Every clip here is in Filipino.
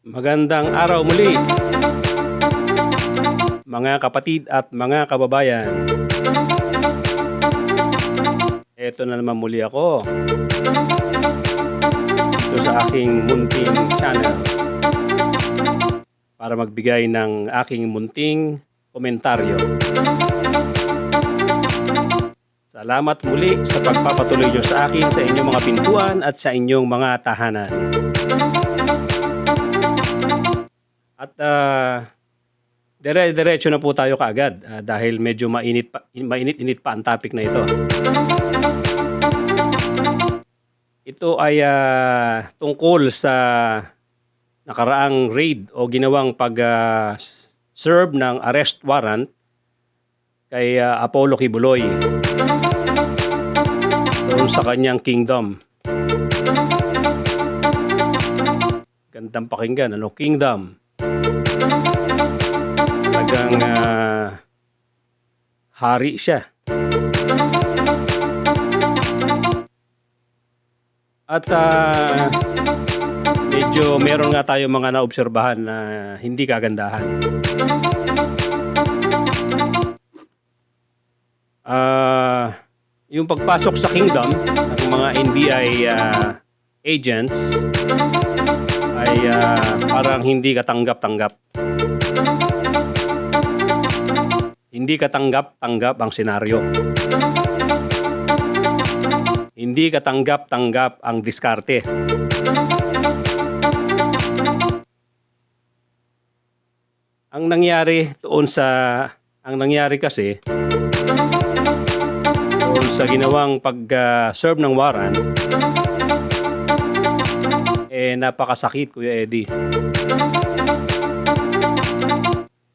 Magandang araw muli, mga kapatid at mga kababayan. Eto na naman muli ako dito sa aking munting channel para magbigay ng aking munting komentaryo. Salamat muli sa pagpapatuloy nyo sa akin sa inyong mga pintuan at sa inyong mga tahanan. At diretso na po tayo kaagad dahil medyo mainit-init pa ang topic na ito. Ito ay tungkol sa nakaraang raid o ginawang pag-serve ng arrest warrant kay Apollo Kibuloy doon sa kanyang kingdom. Gandang pakinggan, ano? Kingdom. Talagang hari siya. At medyo meron nga tayo mga naobserbahan na hindi kagandahan. Yung pagpasok sa kingdom ng mga NBI agents ay parang hindi katanggap-tanggap. Hindi katanggap-tanggap ang senaryo. Hindi katanggap-tanggap ang diskarte. Ang nangyari kasi doon sa ginawang pag-serve ng warrant, napakasakit, Kuya Eddie.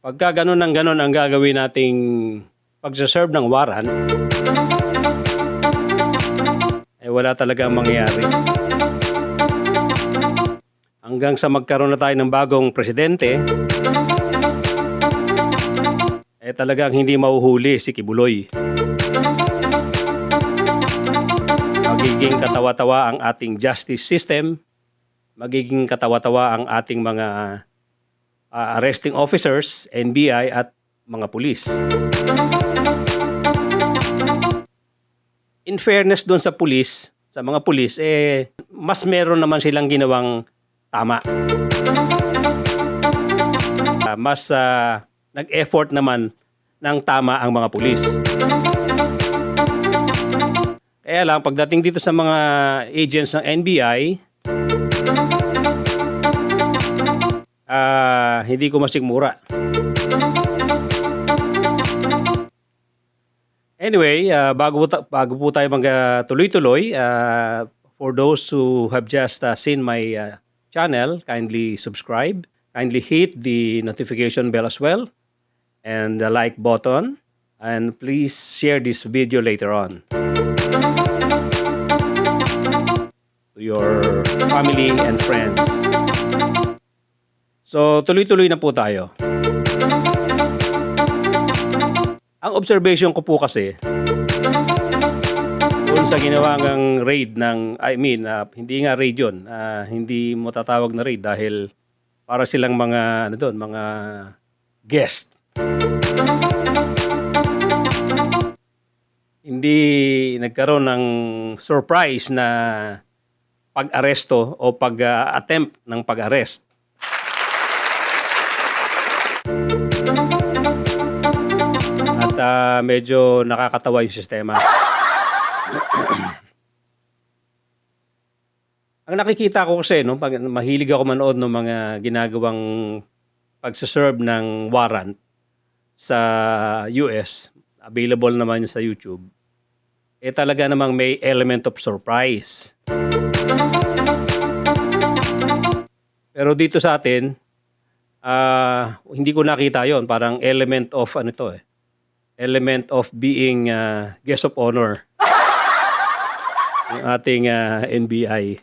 Pagka ganun ang gagawin nating pag-serve ng warrant, wala talagang mangyayari. Hanggang sa magkaroon na tayo ng bagong presidente, talagang hindi mahuhuli si Kibuloy. Magiging katawa-tawa ang ating justice system, magiging katawa-tawa ang ating mga arresting officers, NBI at mga pulis. In fairness doon sa mga pulis, mas meron naman silang ginawang tama. Mas nag-effort naman ng tama ang mga pulis. Kaya lang, pagdating dito sa mga agents ng NBI, hindi ko masigmura. Anyway, bago po tayo tuloy-tuloy, for those who have just seen my channel, kindly subscribe, kindly hit the notification bell as well, and the like button, and please share this video later on to your family and friends. So, tuloy-tuloy na po tayo. Ang observation ko po kasi doon sa ginawang raid hindi nga raid yun, hindi mo tatawag na raid dahil para silang mga mga guest. Hindi nagkaroon ng surprise na pag-aresto o pag-attempt ng pag-arrest. At medyo nakakatawa yung sistema. Ang nakikita ko kasi, pag mahilig ako manood ng mga ginagawang pagsaserve ng warrant sa US, available naman sa YouTube, talaga namang may element of surprise. Pero dito sa atin, hindi ko nakita yon, parang element of element of being guest of honor yung ating NBI.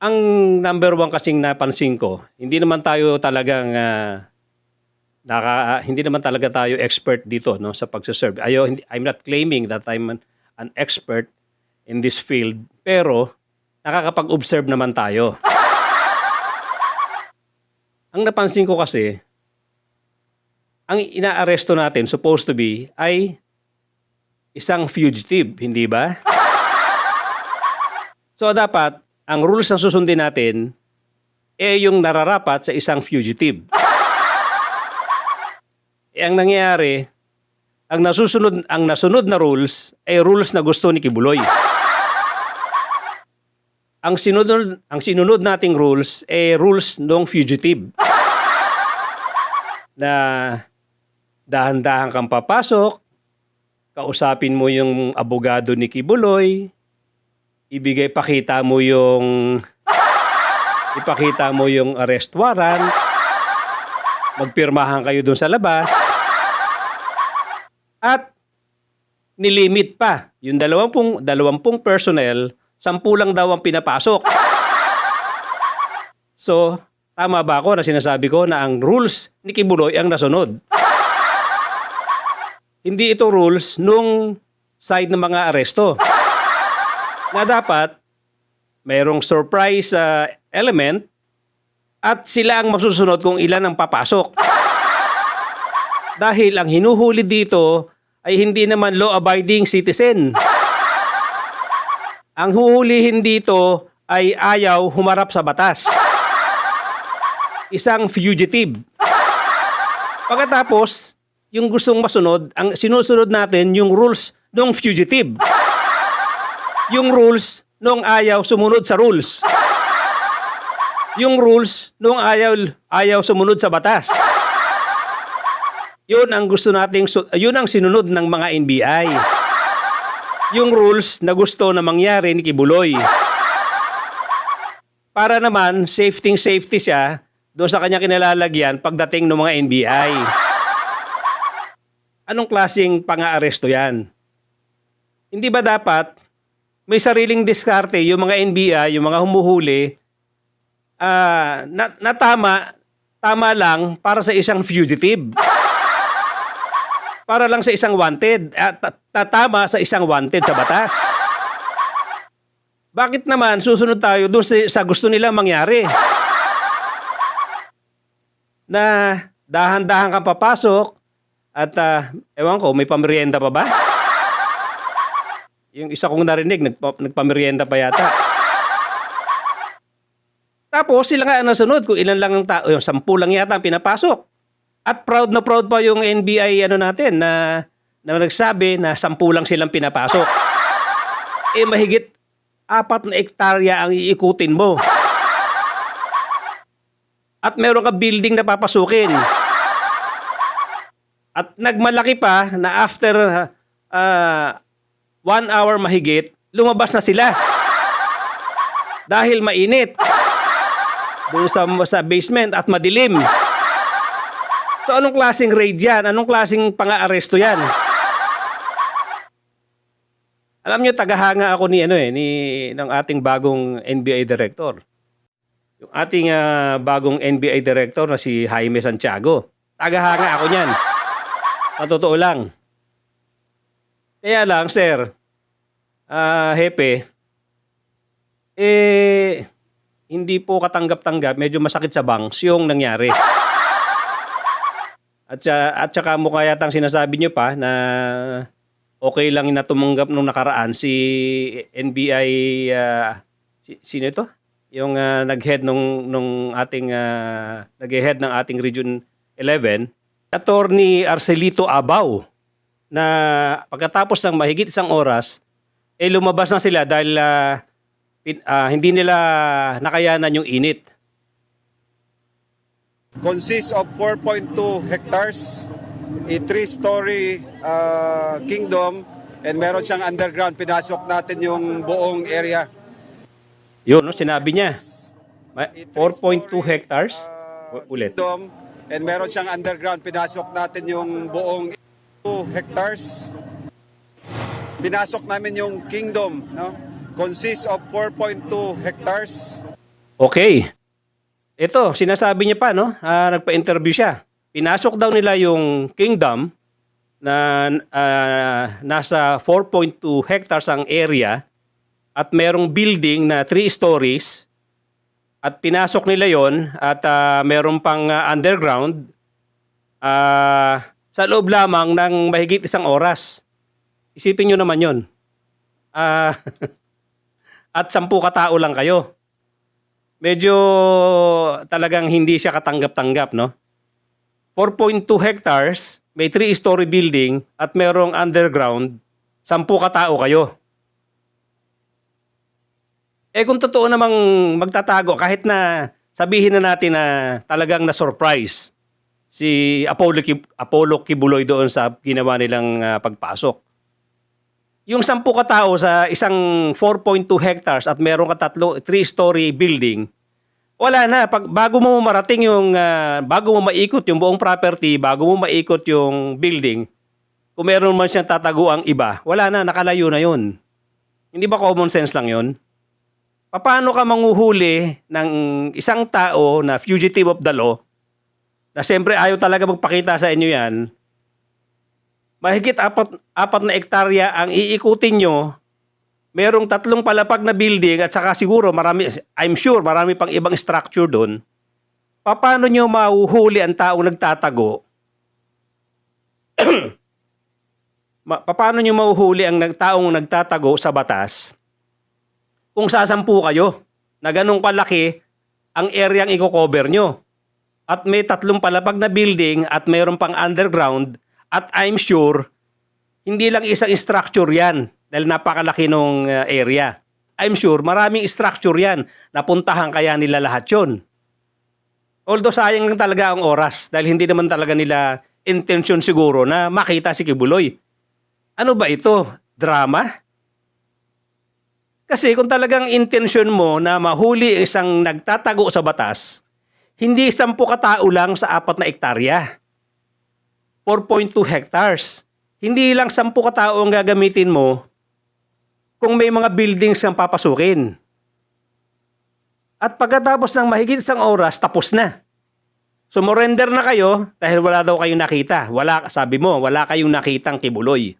Ang number one kasing napansin ko, hindi naman talaga tayo expert dito sa pagsaserve. I'm not claiming that I'm an expert in this field, pero nakakapag-observe naman tayo. Ang napansin ko kasi, ang inaaresto natin supposed to be ay isang fugitive, hindi ba? So dapat, ang rules na susundin natin, yung nararapat sa isang fugitive. Ang nangyayari, ang nasunod na rules ay rules na gusto ni Kibuloy. Ang sinunod nating rules ay rules ng fugitive. Na dahan-dahan kang papasok, kausapin mo yung abogado ni Kibuloy, ipakita mo yung arrest warrant, magpirmahan kayo doon sa labas, at nilimit pa yung 20 personnel, 10 lang daw ang pinapasok. So, tama ba ako na sinasabi ko na ang rules ni Kibuloy ang nasunod? Hindi ito rules nung side ng mga aresto. Na dapat mayroong surprise element at sila ang masusunod kung ilan ang papasok. Dahil ang hinuhuli dito ay hindi naman law-abiding citizen. Ang huhulihin dito ay ayaw humarap sa batas. Isang fugitive. Pagkatapos, yung gustong masunod, ang sinusunod natin yung rules ng fugitive. Yung rules nung ayaw sumunod sa rules. Yung rules nung ayaw sumunod sa batas. Yun ang gusto nating yun ang sinunod ng mga NBI. Yung rules na gusto na mangyari ni Kibuloy. Para naman safety siya doon sa kanya kinalalagyan pagdating ng mga NBI. Anong klaseng pang-aaresto yan? Hindi ba dapat may sariling diskarte yung mga NBI, yung mga humuhuli, na tama lang para sa isang fugitive? Para lang sa isang wanted, tatama sa isang wanted sa batas. Bakit naman susunod tayo doon sa gusto nilang mangyari? Na dahan-dahan kang papasok at ewan ko, may pamerienda pa ba? Yung isa kong narinig, nagpamerienda pa yata. Tapos sila nga ang nasunod kung ilan lang ang tao, yung 10 lang yata ang pinapasok. At proud na proud pa yung NBI natin na nagsabi na 10 lang silang pinapasok. Mahigit 4 na hektarya ang iikutin mo. At meron ka building na papasukin. At nagmalaki pa na after 1 hour mahigit, lumabas na sila. Dahil mainit. Doon sa basement at madilim. So anong klaseng raid yan? Anong klaseng pang-aaresto yan? Alam niyo, tagahanga ako ng ating bagong NBI director. Yung ating bagong NBI director na si Jaime Santiago. Tagahanga ako niyan. Sa totoo lang. Kaya lang, sir, Hepe, hindi po katanggap-tanggap, medyo masakit sa bangs yung nangyari. At saka mukha yatang sinasabi nyo pa na okay lang na tumanggap nung nakaraan si NBI, sino ito? Yung nag-head nung ating, nag-head ng ating Region 11, Attorney Arcelito Abao, na pagkatapos ng mahigit 1 oras, lumabas na sila dahil hindi nila nakayanan yung init. Consists of 4.2 hectares, a 3-story kingdom, and meron siyang underground. Pinasok natin yung buong area. Yun, no, sinabi niya. 4.2 hectares. Ulit. Kingdom, and meron siyang underground. Pinasok natin yung buong 2 hectares. Pinasok namin yung kingdom, no? Consists of 4.2 hectares. Okay. Ito, sinasabi niya pa, no? Nagpa-interview siya. Pinasok daw nila yung kingdom na nasa 4.2 hectares ang area at merong building na 3 stories at pinasok nila yon at meron pang underground sa loob lamang ng mahigit 1 oras. Isipin nyo naman yon. At 10 katao lang kayo. Medyo talagang hindi siya katanggap-tanggap, no? 4.2 hectares, may 3-story building at merong underground, 10 katao kayo. Kung totoo namang magtatago, kahit na sabihin na natin na talagang na-surprise si Apollo Kibuloy doon sa ginawa nilang pagpasok. Yung 10 katao sa isang 4.2 hectares at meron ka 3-story building, wala na. Bago mo marating yung, bago mo maikot yung buong property, bago mo maikot yung building, kung meron man siyang tataguang iba, wala na, nakalayo na yun. Hindi ba common sense lang yun? Paano ka manguhuli ng isang tao na fugitive of the law, na siyempre ayaw talaga magpakita sa inyo yan, mahigit 4 na ektarya ang iikutin nyo, merong 3 palapag na building at saka siguro marami, I'm sure marami pang ibang structure doon. Paano nyo mahuhuli ang taong nagtatago? Paano nyo mahuhuli ang taong nagtatago sa batas kung sasampu kayo na ganong kalaki ang areang i-cover nyo? At may 3 palapag na building at mayroon pang underground at I'm sure hindi lang isang structure yan dahil napakalaki nung area. I'm sure maraming structure yan. Napuntahan kaya nila lahat yun. Although sayang lang talaga ang oras dahil hindi naman talaga nila intention siguro na makita si Kibuloy. Ano ba ito? Drama? Kasi kung talagang intention mo na mahuli isang nagtatago sa batas, hindi 10 katao lang sa 4 na ektarya. 4.2 hectares. Hindi lang 10 katao ang gagamitin mo kung may mga buildings kang papasukin. At pagkatapos ng mahigit 1 oras, tapos na. Sumurrender na kayo dahil wala daw kayong nakita. Sabi mo, wala kayong nakitang Kibuloy.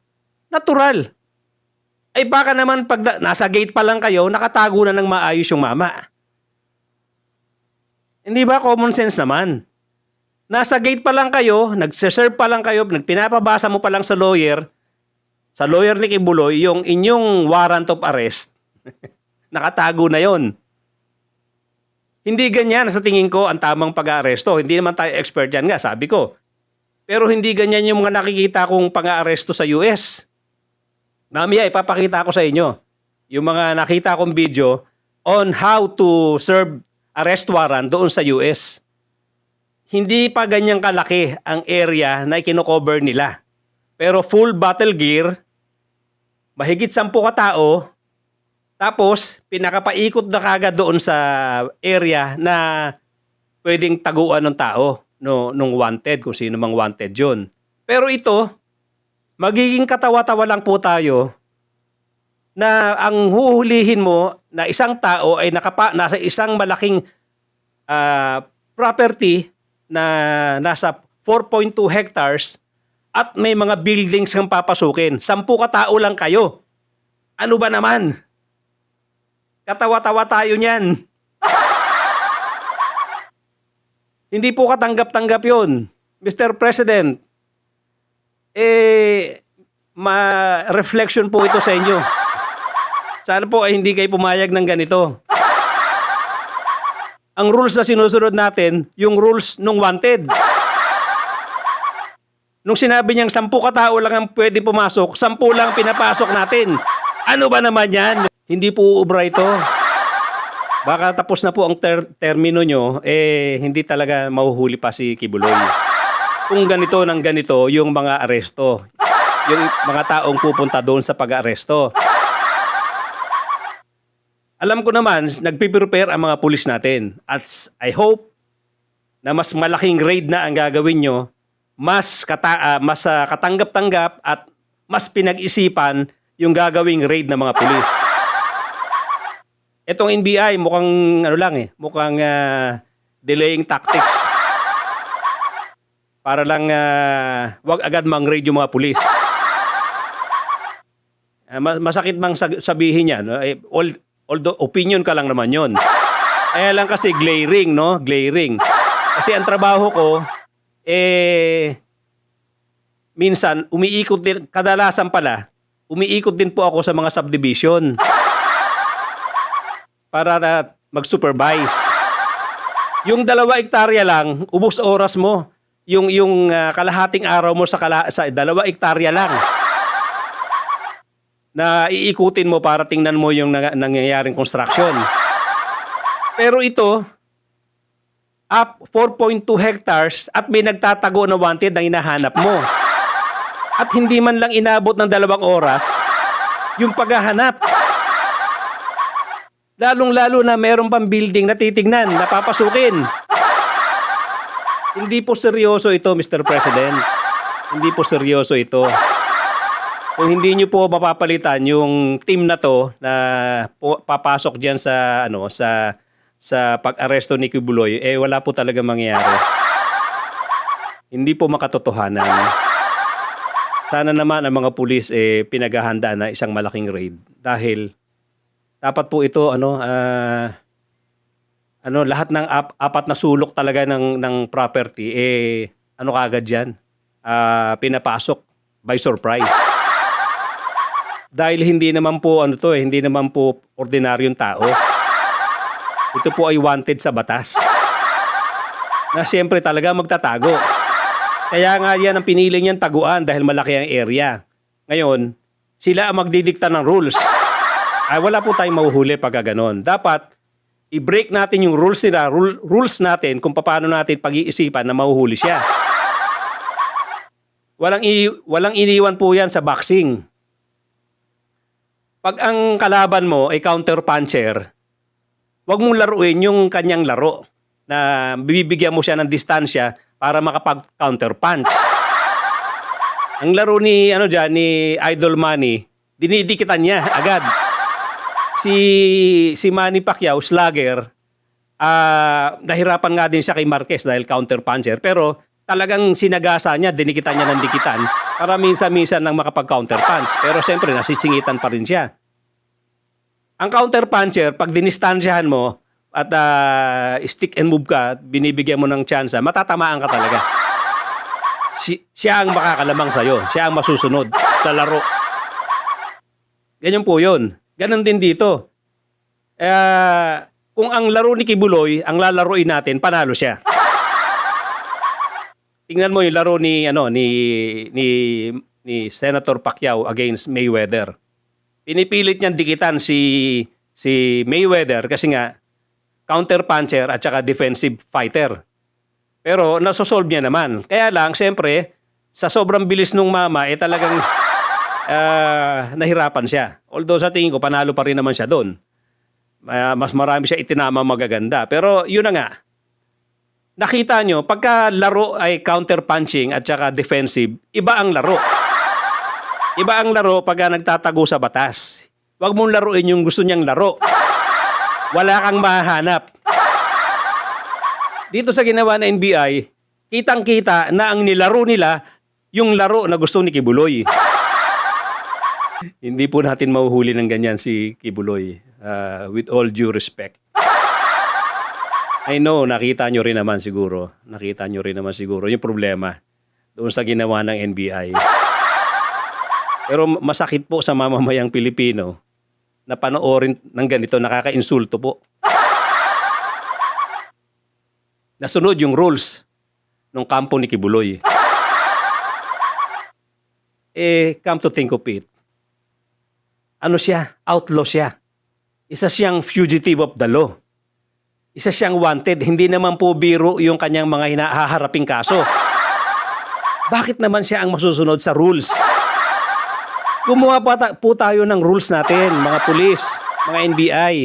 Natural. Ay baka naman pag nasa gate pa lang kayo, nakatago na ng maayos yung mama. Hindi ba common sense naman? Nasa gate pa lang kayo, nagse-serve pa lang kayo, pinapabasa mo pa lang sa lawyer ni Kibuloy, yung inyong warrant of arrest. Nakatago na yon. Hindi ganyan sa tingin ko ang tamang pag-aaresto. Hindi naman tayo expert yan nga, sabi ko. Pero hindi ganyan yung mga nakikita kong pang-aaresto sa US. Mamaya ipapakita ko sa inyo yung mga nakita kong video on how to serve arrest warrant doon sa US. Hindi pa ganyang kalaki ang area na ikinocover nila. Pero full battle gear, mahigit 10 katao, tapos pinakapaikot na kagad doon sa area na pwedeng taguan ng tao nung wanted, kung sino mang wanted yun. Pero ito, magiging katawa-tawa lang po tayo na ang huhulihin mo na isang tao ay nasa isang malaking property na nasa 4.2 hectares at may mga buildings kang papasukin. 10 katao lang kayo. Ano ba naman? Katawa-tawa tayo niyan. Hindi po katanggap-tanggap yun. Mr. President, ma-reflection po ito sa inyo. Sana po ay hindi kayo pumayag ng ganito. Ang rules na sinusunod natin, yung rules nung wanted. Nung sinabi niyang 10 katao lang ang pwede pumasok, 10 lang pinapasok natin. Ano ba naman yan? Hindi po uubra ito. Baka tapos na po ang termino nyo, hindi talaga mahuhuli pa si Kibuloy. Kung ganito ng ganito yung mga aresto, yung mga taong pupunta doon sa pag-aresto. Alam ko naman, nagpiprepare ang mga pulis natin. At I hope na mas malaking raid na ang gagawin nyo, mas katanggap-tanggap at mas pinag-isipan yung gagawing raid ng mga pulis. Itong NBI mukhang mukhang delaying tactics. Para lang wag agad mang-raid yung mga pulis. Masakit mang sabihin yan. Although opinion ka lang naman yon. Kaya lang kasi glaring, no? Glaring. Kasi ang trabaho ko, minsan, umiikot din, kadalasan pala, umiikot din po ako sa mga subdivision para mag-supervise. Yung 2 hektarya lang, ubos oras mo. Yung kalahating araw mo sa 2 hektarya lang na iikutin mo para tingnan mo yung nangyayaring construction. Pero ito, 4.2 hectares at may nagtatago na wanted na hinahanap mo. At hindi man lang inabot ng 2 oras yung paghahanap. Lalong-lalo na meron pang building na titignan, napapasukin. Hindi po seryoso ito, Mr. President. Hindi po seryoso ito. Kung hindi niyo po mapapalitan yung team na to na papasok diyan sa pag-aresto ni Kibuloy, wala po talaga mangyayari. Hindi po makatotohanan. Sana naman ang mga pulis pinaghahandaan na isang malaking raid dahil dapat po ito lahat ng 4 na sulok talaga ng property kaagad diyan pinapasok by surprise. Dahil hindi naman po hindi naman po ordinaryong tao. Ito po ay wanted sa batas. Na siyempre talaga magtatago. Kaya nga yan ang pinili niyang taguan dahil malaki ang area. Ngayon, sila ang magdidikta ng rules. Wala po tayong mahuhuli pagka ganon. Dapat i-break natin yung rules nila, rules natin kung paano natin pag-iisipan na mahuhuli siya. Walang iniwan po yan sa boxing. Pag ang kalaban mo ay counter puncher, wag mong laruin yung kanyang laro na bibigyan mo siya ng distansya para makapag-counter punch. Ang laro ni ni Idol Manny, dinidikitan niya agad. Si Manny Pacquiao, slugger, nahirapan nga din siya kay Marquez dahil counter puncher, pero talagang sinagasa niya, dinikitan niya ng dikitan para minsan-minsan lang makapag-counter punch. Pero siyempre, nasisingitan pa rin siya. Ang counter puncher, pag dinistansyahan mo at stick and move ka, binibigyan mo ng tsansa, matatamaan ka talaga. Siya ang makakalamang sa'yo. Siya ang masusunod sa laro. Ganyan po yun. Ganon din dito. Kung ang laro ni Kibuloy, ang lalaroin natin, panalo siya. Tingnan mo yung laro ni Senator Pacquiao against Mayweather. Pinipilit niyang dikitan si Mayweather kasi nga counter puncher at saka defensive fighter. Pero nasosolve niya naman. Kaya lang, siyempre, sa sobrang bilis nung mama, talagang nahirapan siya. Although sa tingin ko, panalo pa rin naman siya doon. Mas marami siya itinama magaganda. Pero yun na nga. Nakita nyo, pagka laro ay counter-punching at saka defensive, iba ang laro. Iba ang laro pagka nagtatago sa batas. Huwag mong laruin yung gusto niyang laro. Wala kang mahanap. Dito sa ginawa ng NBI, kitang-kita na ang nilaro nila yung laro na gusto ni Kibuloy. Hindi po natin mahuhuli ng ganyan si Kibuloy. With all due respect. I know, nakita nyo rin naman siguro. Nakita nyo rin naman siguro yung problema doon sa ginawa ng NBI. Pero masakit po sa mamamayang Pilipino na panoorin ng ganito, nakaka-insulto po. Nasunod yung rules ng kampo ni Kibuloy. Come to think of it, ano siya? Outlaw siya. Isa siyang fugitive of the law. Isa siyang wanted. Hindi naman po biro yung kanyang mga hinahaharaping kaso. Bakit naman siya ang masusunod sa rules? Gumawa po tayo ng rules natin, mga pulis, mga NBI.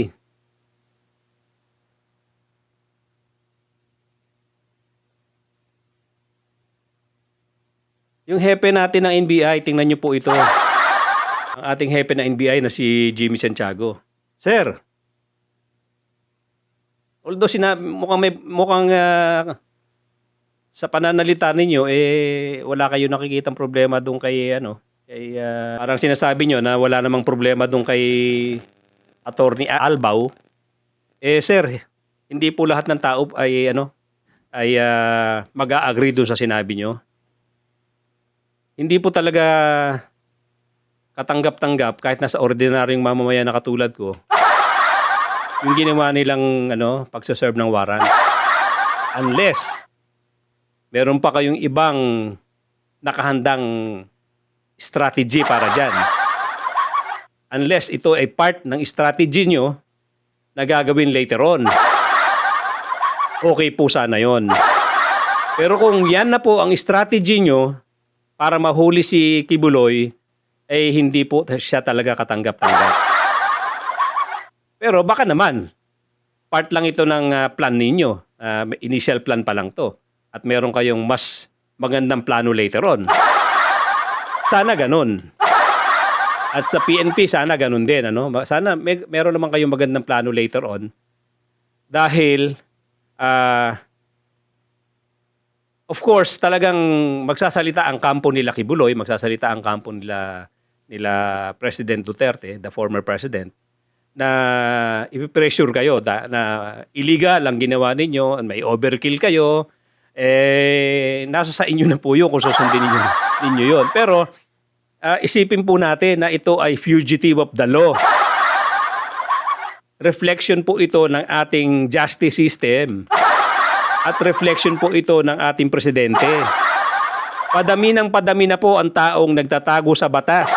Yung hepe natin ng NBI, tingnan nyo po ito. Ang ating hepe ng NBI na si Jimmy Santiago. Sir, although mukhang sa pananalita ninyo wala kayong nakikitang problema doon kay Parang sinasabi nyo na wala namang problema doon kay Attorney Albaw. Sir, hindi po lahat ng tao ay mag-a-agree doon sa sinabi nyo. Hindi po talaga katanggap-tanggap kahit nasa ordinaryong mamamayan na katulad ko yung ginawa nilang pagsaserve ng warrant. Unless meron pa kayong ibang nakahandang strategy para dyan. Unless ito ay part ng strategy nyo na gagawin later on. Okay po sana yon. Pero kung yan na po ang strategy nyo para mahuli si Kibuloy, hindi po siya talaga katanggap-tanggap. Pero baka naman, part lang ito ng plan ninyo. Initial plan pa lang to. At meron kayong mas magandang plano later on. Sana ganun. At sa PNP, sana ganun din. Sana meron naman kayong magandang plano later on. Dahil, of course, talagang magsasalita ang kampo nila Kibuloy, magsasalita ang kampo nila President Duterte, the former president, na ipipressure kayo na illegal ang ginawa ninyo, may overkill kayo, nasa sa inyo na po yun kung susundin ninyo yun. Pero isipin po natin na ito ay fugitive of the law. Reflection po ito ng ating justice system. At reflection po ito ng ating presidente. Padami na po ang taong nagtatago sa batas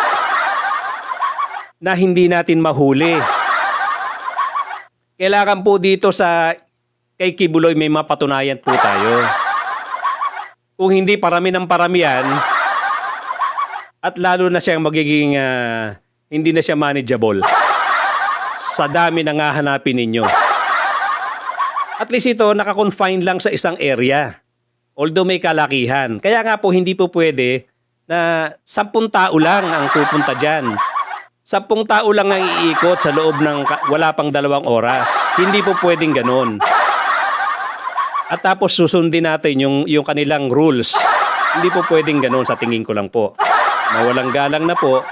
na hindi natin mahuli. Kailangan po dito kay Kibuloy may mapatunayan po tayo. Kung hindi parami ng paramihan at lalo na siyang magiging hindi na siya manageable sa dami na nga hanapin ninyo. At least ito nakakonfine lang sa isang area. Although may kalakihan. Kaya nga po hindi po pwede na 10 tao lang ang pupunta dyan. 10 tao lang ang iikot sa loob ng wala pang 2 oras. Hindi po pwedeng ganun. At tapos susundin natin yung kanilang rules. Hindi po pwedeng ganun sa tingin ko lang po. Mawalang galang na po.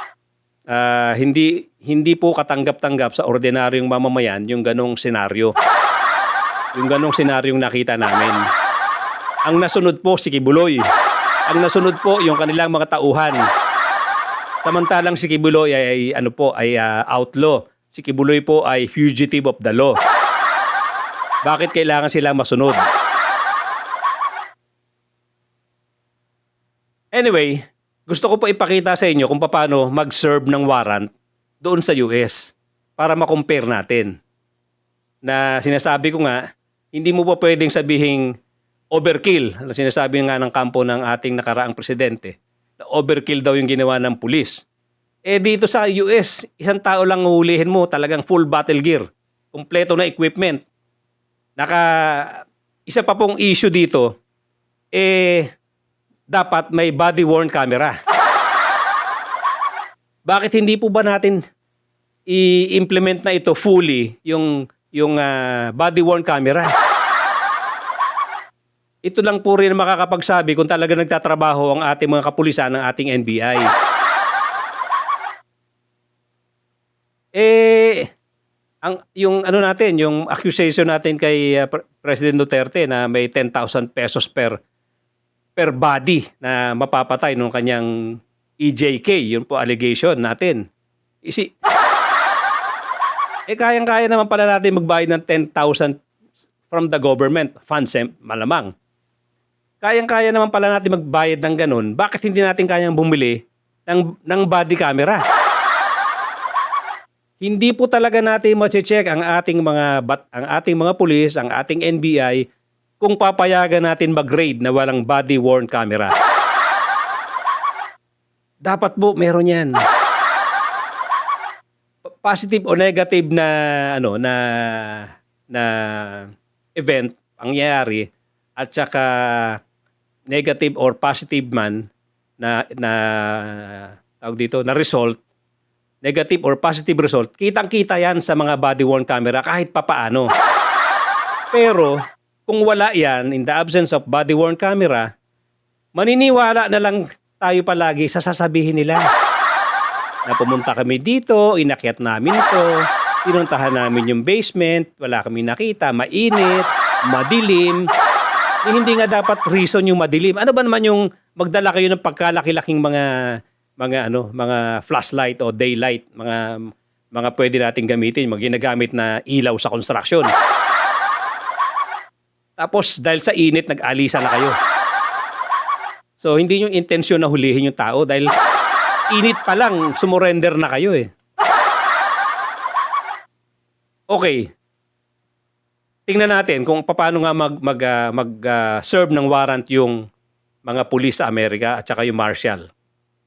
Hindi po katanggap-tanggap sa ordinaryong mamamayan yung ganong senaryo. Yung ganong senaryong nakita namin. Ang nasunod po si Kibuloy. Ang nasunod po yung kanilang mga tauhan. Samantalang si Kibuloy ay outlaw. Si Kibuloy po ay fugitive of the law. Bakit kailangan silang masunod? Anyway, gusto ko po ipakita sa inyo kung paano mag-serve ng warrant doon sa US para ma-compare natin. Na sinasabi ko nga, hindi mo po pwedeng sabihing overkill. Sinasabi nga ng kampo ng ating nakaraang presidente na overkill daw yung ginawa ng pulis. Dito sa US, 1 tao lang hulihin mo, talagang full battle gear. Kompleto na equipment. Isa pa pong issue dito, dapat may body-worn camera. Bakit hindi po ba natin i-implement na ito fully, yung body-worn camera? Ito lang po rin makakapagsabi kung talaga nagtatrabaho ang ating mga kapulisan ng ating NBI. Yung accusation natin kay President Duterte na may 10,000 pesos per body na mapapatay nung kanyang EJK, yun po allegation natin. Kayang-kaya naman pala natin magbayad ng 10,000 from the government funds, malamang. Kayang-kaya naman pala natin magbayad ng ganun. Bakit hindi natin kayang bumili ng body camera? Hindi po talaga natin ma-check ang ating mga pulis, ang ating NBI kung papayagan natin mag-raid na walang body-worn camera. Dapat po meron 'yan. Positive o negative na event pangyayari at saka negative or positive man na tawag dito na result, negative or positive result, kitang-kita yan sa mga body-worn camera kahit papaano. Pero kung wala yan, in the absence of body-worn camera, maniniwala na lang tayo palagi sa sasabihin nila. na pumunta kami dito, inakyat namin to, pinuntahan namin yung basement, wala kami nakita, mainit, madilim. Hindi nga dapat reason yung madilim. Ano ba naman yung magdala kayo ng pagkalaki-laking mga flashlight o daylight, mga pwede nating gamitin, ginagamit na ilaw sa construction. Tapos dahil sa init, nag-alisa na kayo. So hindi yung intensyon na hulihin yung tao dahil init pa lang, sumurrender na kayo eh. Okay. Tingnan natin kung paano nga mag-serve ng warrant yung mga pulis sa Amerika at saka yung marshal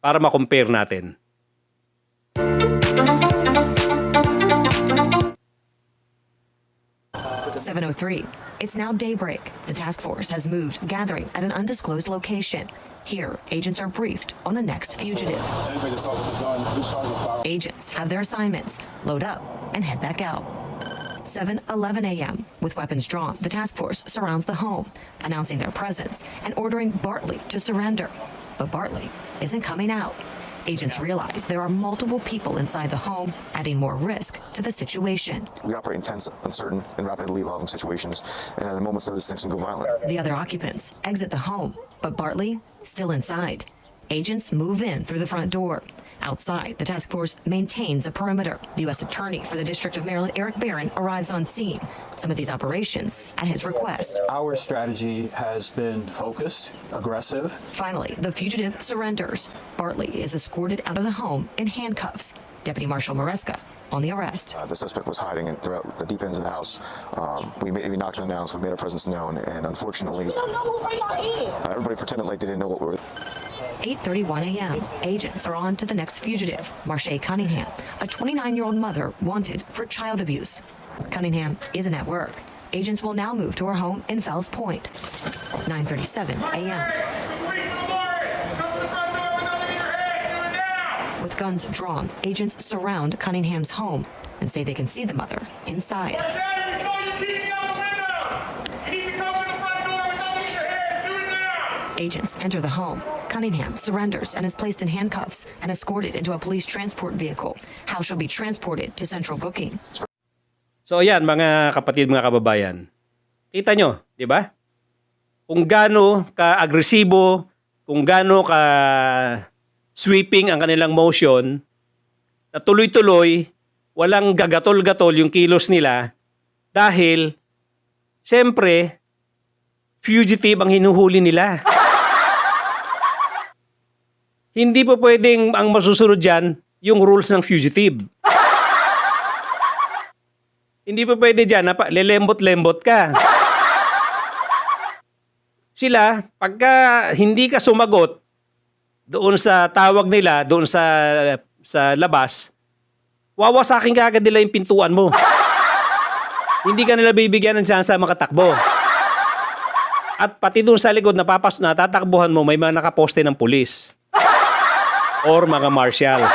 para ma-compare natin. "7:03. It's now daybreak. The task force has moved, gathering at an undisclosed location. Here, agents are briefed on the next fugitive. Agents have their assignments, load up, and head back out. 7:11 a.m. With weapons drawn, the task force surrounds the home, announcing their presence and ordering Bartley to surrender. But Bartley isn't coming out. Agents realize there are multiple people inside the home, adding more risk to the situation. We operate in tense, uncertain, and rapidly evolving situations, and at a moment's notice, things can go violent. The other occupants exit the home, but Bartley still inside. Agents move in through the front door. Outside, the task force maintains a perimeter. The U.S. Attorney for the District of Maryland, Eric Barron, arrives on scene. Some of these operations at his request. Our strategy has been focused, aggressive. Finally, the fugitive surrenders. Bartley is escorted out of the home in handcuffs. Deputy Marshal Maresca on the arrest. The suspect was hiding throughout the deep ends of the house. We knocked on the house, we made our presence known, and unfortunately, everybody pretended like they didn't know what we were. 8:31 a.m. Agents are on to the next fugitive, Marche Cunningham, a 29-year-old mother wanted for child abuse. Cunningham isn't at work. Agents will now move to her home in Fells Point. 9:37 a.m. With guns drawn, agents surround Cunningham's home and say they can see the mother inside. Agents enter the home. Cunningham surrenders and is placed in handcuffs and escorted into a police transport vehicle. How she'll be transported to central booking. So ayan mga kapatid, mga kababayan. Kita nyo, di ba? Kung gaano ka-agresibo, kung gaano ka sweeping ang kanilang motion, na tuloy-tuloy, walang gagatol-gatol yung kilos nila dahil siyempre fugitive ang hinuhuli nila. Hindi pa pwedeng ang masusunod dyan yung rules ng fugitive. Hindi pa pwede dyan na lelembot-lembot ka. Sila, pagka hindi ka sumagot doon sa tawag nila, doon sa labas, wawasakin ka agad nila yung pintuan mo. Hindi ka nila bibigyan ng tsansa makatakbo. At pati doon sa likod, natatakbuhan mo, may mga nakaposte ng pulis or mga marshals.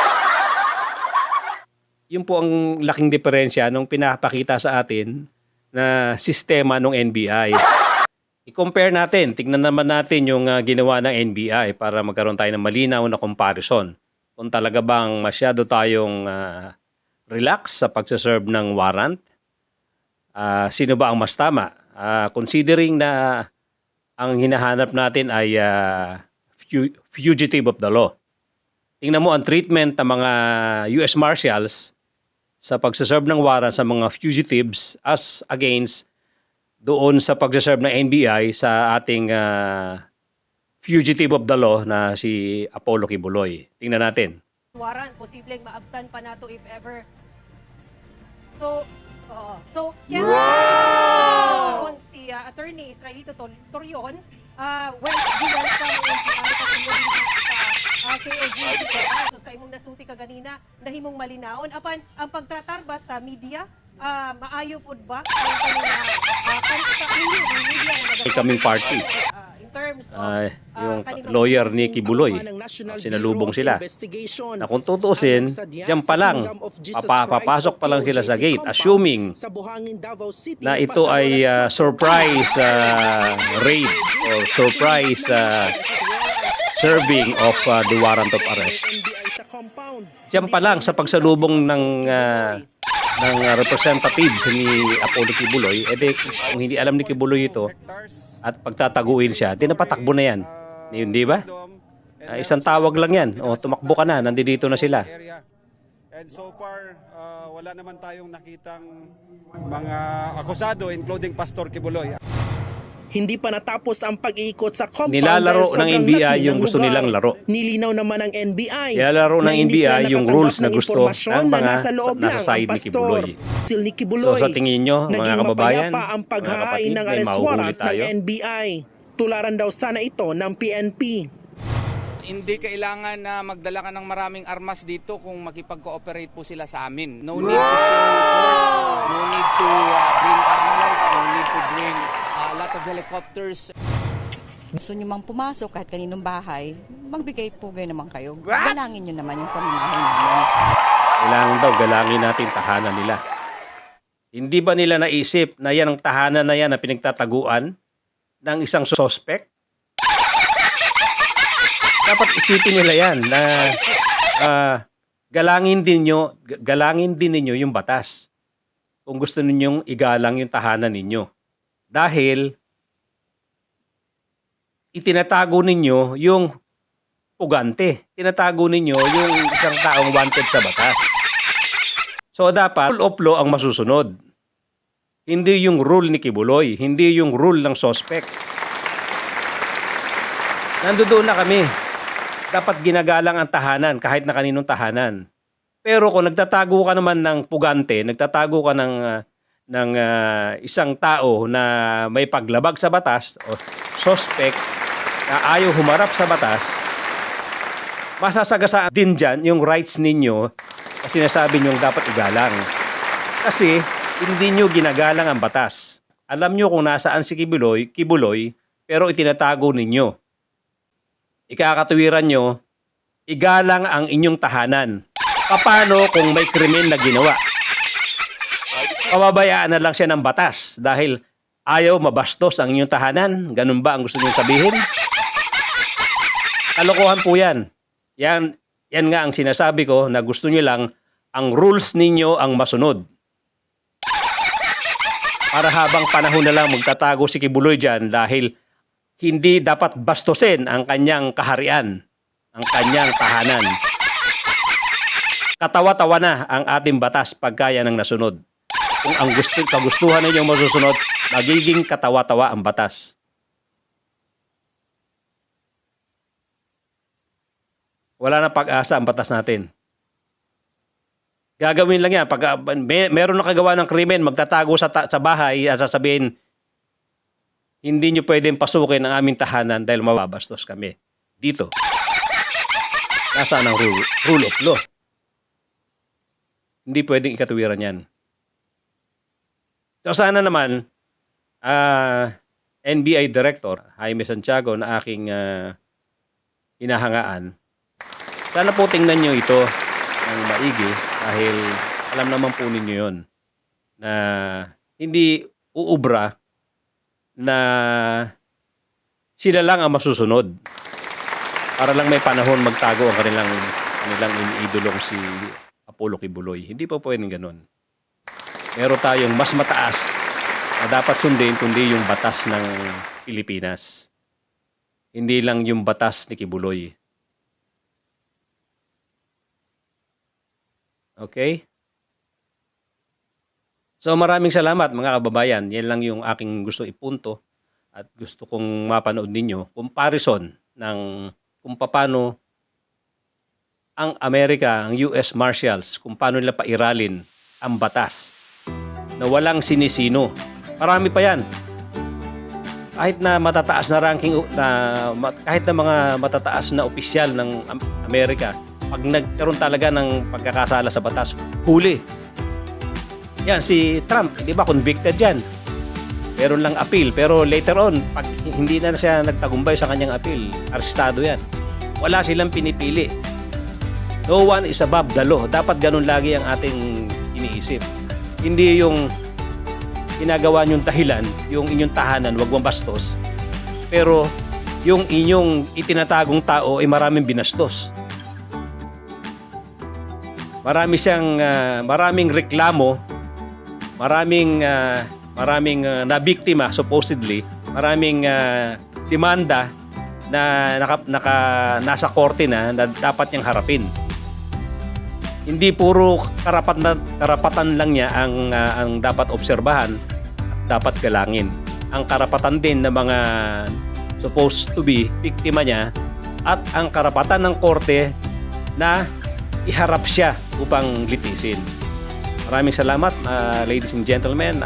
Yun po ang laking diferensya nung pinapakita sa atin na sistema ng NBI. I-compare natin, tingnan naman natin yung ginawa ng NBI para magkaroon tayo ng malinaw na comparison. Kung talaga bang masyado tayong relax sa pagsaserve ng warrant, sino ba ang mas tama? Considering na ang hinahanap natin ay fugitive of the law. Tingnan mo ang treatment ng mga US Marshals sa pagsaserve ng warrant sa mga fugitives as against doon sa pagsaserve ng NBI sa ating fugitive of the law na si Apollo Kibuloy. Tingnan natin. Warrant, posibleng maabtan pa nato if ever. Doon si Attorney Israelito Torion, well, bilang pa ng KOG, so sa imong nasulti ka ganina, nahimong malinaon. Apan, ang pagtratar ba sa media, maayo po ba? Sa inyo, media na Kaming party. in terms of Yung lawyer ni Kibuloy, sinalubong sila. Na kung tutuusin, diyan pa lang, papasok pa lang sila sa gate, assuming na ito ay surprise raid or surprise serving of the warrant of arrest. Diyan pa lang sa pagsalubong ng representative ni Apollo Kibuloy, kung hindi alam ni Kibuloy ito at pagtataguin siya, napatakbo na yan. Hindi ba? Isang tawag lang yan. O, tumakbo ka na, nandito na sila. And so far, wala naman tayong nakitang mga akusado, including Pastor Kibuloy. Hindi pa natapos ang pag-iikot sa compound Nilalaro dahil sobrang ng NBI laki yung ng gusto lugar. nilang laro. Nilinaw naman ng NBI. Nilalaro ng na hindi sila NBI yung nakatanggap rules na ng gusto impormasyon ng na mga nasa loob nasa lang ang side ni pastor. Kibuloy. Sil ni So Kibuloy, sa tingin nyo, mga naging kababayan, mapayapa ang mga paghahain kapatid, ng may arrest mahuhuli warrant ng tayo. NBI. Tularan daw sana ito ng PNP. Hindi kailangan na magdala ka ng maraming armas dito kung makipag-cooperate po sila sa amin. No need to show force, no need to bring armaments, no need to bring a lot of helicopters. Gusto nyo mang pumasok kahit kaninong bahay, magbigay pugay naman kayo. Galangin nyo naman yung pamamahay namin. Kailangan daw galangin natin tahanan nila. Hindi ba nila naisip na yan ang tahanan na yan na pinagtataguan ng isang suspect? Dapat isipin nila yan na galangin din ninyo yung batas kung gusto ninyong igalang yung tahanan ninyo. Dahil itinatago ninyo yung pugante. Tinatago ninyo yung isang taong wanted sa batas. So dapat rule of law ang masusunod. Hindi yung rule ni Kibuloy, hindi yung rule ng suspect. Nandoon na kami. Dapat ginagalang ang tahanan kahit na kaninong tahanan. Pero kung nagtatago ka naman ng pugante, nagtatago ka ng isang tao na may paglabag sa batas o suspect na ayaw humarap sa batas, masasagasaan din dyan yung rights ninyo na sinasabi nyong dapat igalang. Kasi hindi nyo ginagalang ang batas. Alam nyo kung nasaan si Kibuloy, pero itinatago ninyo. Ikakatuwiran nyo, igalang ang inyong tahanan. Paano kung may krimen na ginawa? Pababayaan na lang siya ng batas dahil ayaw mabastos ang inyong tahanan. Ganun ba ang gusto nyo sabihin? Kalokohan po yan. Yan nga ang sinasabi ko na gusto nyo lang ang rules ninyo ang masunod. Para habang panahon na lang magtatago si Kibuloy dyan dahil hindi dapat bastusin ang kanyang kaharian, ang kanyang tahanan. Katawa-tawa na ang ating batas pagkaya ng nasunod. Kung ang kagustuhan ninyong masusunod, magiging katawa-tawa ang batas. Wala na pag-asa ang batas natin. Gagawin lang yan. Pag meron nakagawa ng krimen, magtatago sa bahay at sasabihin, hindi nyo pwedeng pasukin ang aming tahanan dahil mababastos kami. Dito. Nasaan ang rule of law? Hindi pwedeng ikatuwiran yan. So sana naman, NBI Director, Jaime Santiago, na aking hinahangaan, sana po tingnan nyo ito ng maigi dahil alam naman po ninyo yun na hindi uubra na sila lang ang masusunod para lang may panahon magtago ang kanilang iniidolong si Apollo Kibuloy. Hindi po pwedeng ganun. Meron tayong mas mataas na dapat sundin kundi yung batas ng Pilipinas. Hindi lang yung batas ni Kibuloy. Okay? So maraming salamat mga kababayan. Yan lang yung aking gusto ipunto at gusto kong mapanood ninyo. Comparison ng kung paano ang Amerika, ang US Marshals, kung paano nila pairalin ang batas na walang sinisino. Marami pa yan. Kahit na matataas na ranking, kahit na mga matataas na opisyal ng Amerika, pag nagkaroon talaga ng pagkakasala sa batas, huli. Yan, si Trump, di ba, convicted yan. Meron lang appeal, pero later on, pag hindi na siya nagtagumpay sa kanyang appeal, arestado yan. Wala silang pinipili. No one is above the law. Dapat ganun lagi ang ating iniisip. Hindi yung ginagawa niyong dahilan, yung inyong tahanan, wag mabastos. Pero yung inyong itinatagong tao ay maraming binastos. Maraming reklamo, maraming nabiktima supposedly, maraming demanda na nasa korte na dapat niyang harapin. Hindi puro karapatan lang niya ang dapat obserbahan at dapat galangin. Ang karapatan din ng mga supposed to be biktima niya at ang karapatan ng korte na iharap siya upang litisin. Maraming salamat, ladies and gentlemen,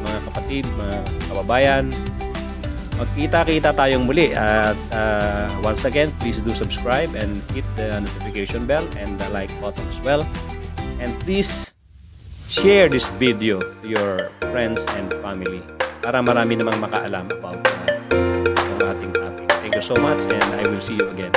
mga kapatid, mga kababayan. Magkita-kita tayong muli at once again, please do subscribe and hit the notification bell and the like button as well. And please share this video to your friends and family para marami namang makaalam about ang ating topic. Thank you so much and I will see you again.